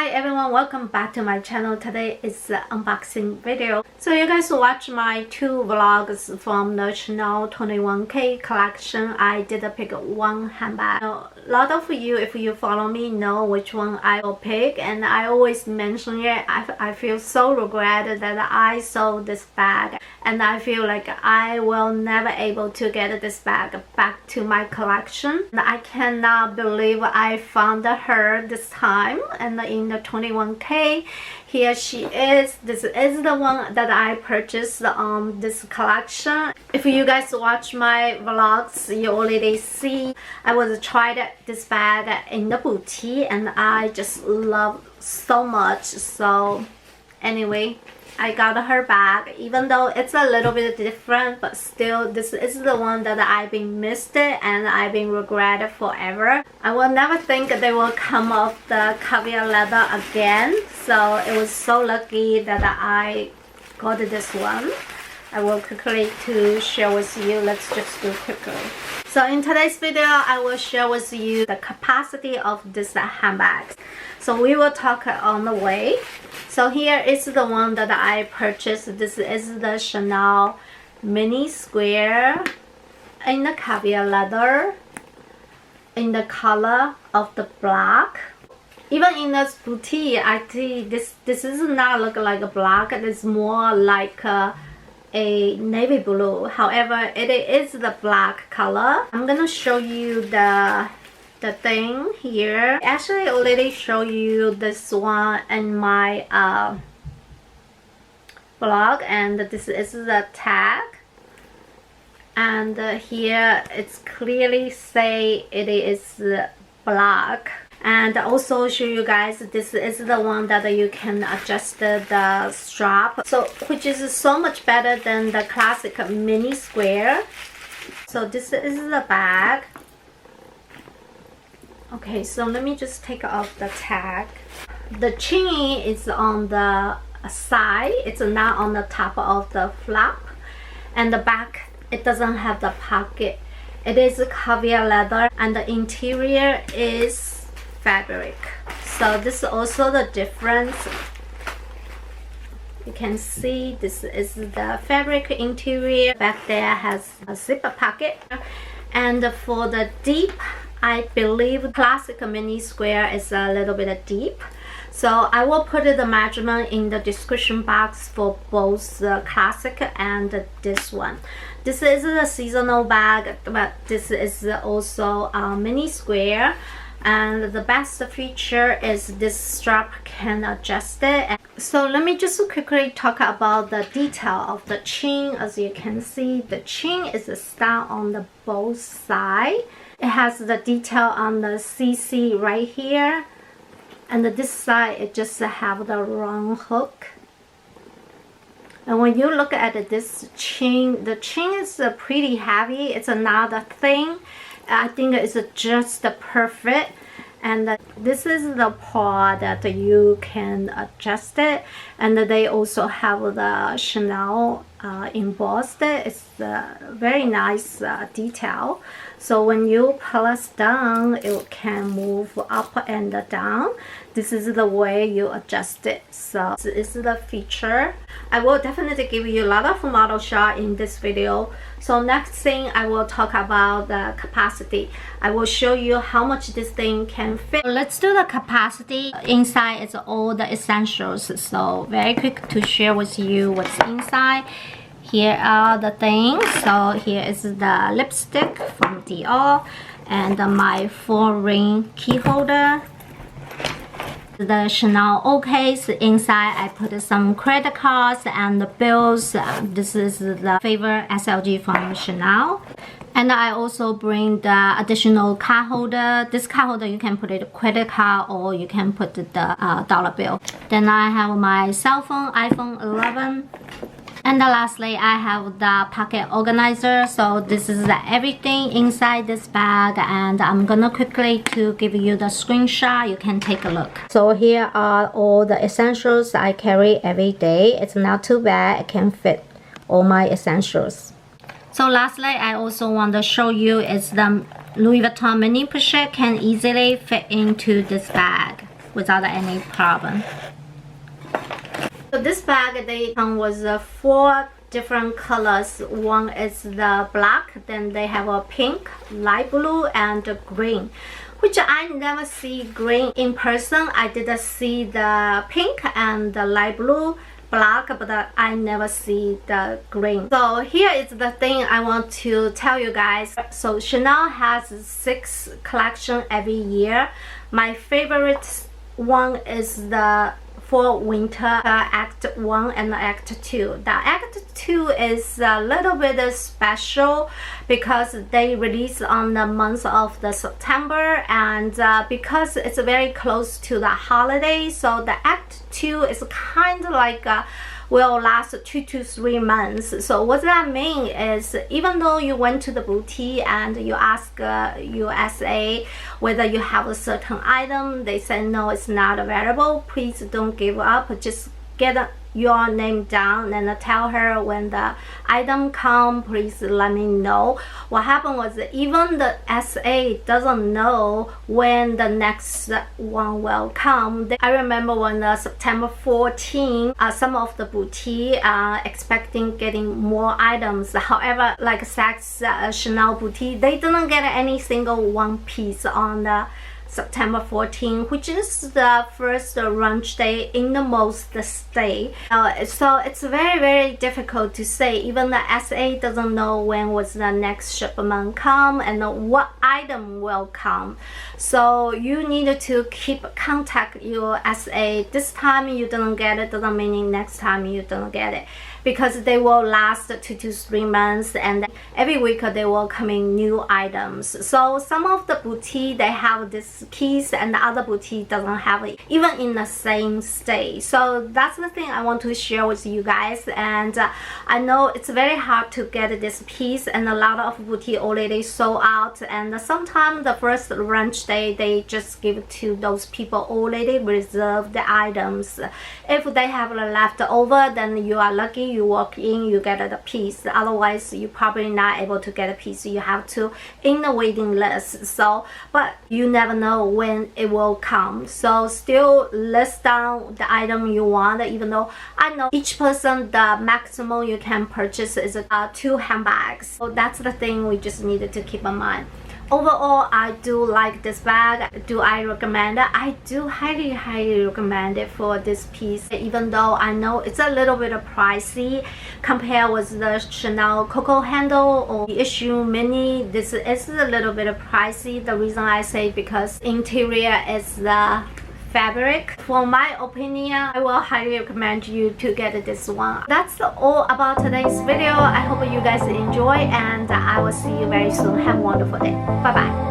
Hi everyone, welcome back to my channel. Today is the unboxing video. So you guys watch my two vlogs from the Chanel 21K collection. I did pick one handbag. A lot of you, if you follow me, know which one I will pick, and I always mention it. I feel so regret that I sold this bag, and I feel like I will never able to get this bag back to my collection. And I cannot believe I found her this time, and in the 21K, here she is. This is the one that I purchased on this collection. If you guys watch my vlogs, you already see I was tried this bag in the boutique, and I just love so much. So anyway, I got her bag, even though it's a little bit different, but still this is the one that I've been missed and I've been regretted forever. I will never think they will come off the caviar leather again, so it was so lucky that I got this one. I will quickly to share with you. Let's just do quickly. So in today's video, I will share with you the capacity of this handbag. So we will talk on the way. So here is the one that I purchased. This is the Chanel mini square in the caviar leather, in the color of the black. Even in this boutique, I think this does not look like a black. It's more like a navy blue. However, it is the black color. I'm gonna show you the thing here. Actually, I already show you this one in my blog, and this is the tag, and here it's clearly say it is black. And also show you guys, this is the one that you can adjust the strap, so which is so much better than the classic mini square. So this is the bag. Okay, so let me just take off the tag. The chain is on the side, it's not on the top of the flap, and the back, it doesn't have the pocket. It is caviar leather, and the interior is fabric. So this is also the difference. You can see this is the fabric interior. Back there has a zipper pocket, and for the deep, I believe classic mini square is a little bit deep. So I will put the measurement in the description box for both the classic and this one. This is a seasonal bag, but this is also a mini square. And the best feature is this strap can adjust it. So let me just quickly talk about the detail of the chain. As you can see, the chain is style on the both sides. It has the detail on the CC right here, and this side it just have the round hook. And when you look at this chain, the chain is pretty heavy. It's another thing. I think it's just perfect. And this is the part that you can adjust it, and they also have the Chanel embossed. It's a very nice detail. So when you press down, it can move up and down. This is the way you adjust it. So this is the feature. I will definitely give you a lot of model shot in this video. So next thing, I will talk about the capacity. I will show you how much this thing can fit. Let's do the capacity. Inside is all the essentials. So very quick to share with you what's inside. Here are the things. So here is the lipstick from Dior, and my 4-ring key holder. The Chanel O case. Inside I put some credit cards and the bills. This is the favorite SLG from Chanel. And I also bring the additional card holder. This card holder, you can put it a credit card or you can put the dollar bill. Then I have my cell phone, iPhone 11. And lastly, I have the pocket organizer. So this is everything inside this bag, and I'm gonna quickly to give you the screenshot. You can take a look. So here are all the essentials I carry every day. It's not too bad. It can fit all my essentials. So lastly, I also want to show you is the Louis Vuitton mini pochette can easily fit into this bag. without any problem. So this bag, they come with 4 different colors. One is the black, then they have a pink, light blue, and green, which I never see green in person. I did see the pink and the light blue, black, but I never see the green. So here is the thing I want to tell you guys. So Chanel has 6 collections every year. My favorite one is the for winter Act 1 and Act 2. The Act 2 is a little bit special because they release on the month of the September, and because it's very close to the holiday, so the Act 2 is kind of like will last 2 to 3 months. So what that means is, even though you went to the boutique and you ask USA whether you have a certain item, they say no, it's not available. Please don't give up. Just get your name down and tell her when the item come, please let me know. What happened was, even the SA doesn't know when the next one will come. I remember when the September 14, some of the boutique expecting getting more items. However, like Saks Chanel boutique, they didn't get any single one piece on the September 14, which is the first launch day in the most state. So it's very difficult to say. Even the SA doesn't know when was the next shipment come and what item will come. So you need to keep contact your SA. This time you didn't get it doesn't mean next time you don't get it, because they will last 2 to 3 months, and every week they will come in new items. So some of the boutique, they have this piece and the other boutique doesn't have it, even in the same state. So that's the thing I want to share with you guys. And I know it's very hard to get this piece, and a lot of boutique already sold out, and sometimes the first launch day they just give it to those people already reserved the items. If they have leftover, then you are lucky, you walk in, you get the piece. Otherwise you're probably not able to get a piece. You have to in the waiting list. So but you never know when it will come. So still list down the item you want, even though I know each person the maximum you can purchase is 2 handbags. So that's the thing we just needed to keep in mind. Overall, I do like this bag. Do I recommend it? I do highly recommend it for this piece, even though I know it's a little bit pricey compared with the Chanel Coco handle or the Issue Mini. This is a little bit pricey. The reason I say because interior is the fabric. For my opinion, I will highly recommend you to get this one. That's all about today's video. I hope you guys enjoy, and I will see you very soon. Have a wonderful day. Bye bye.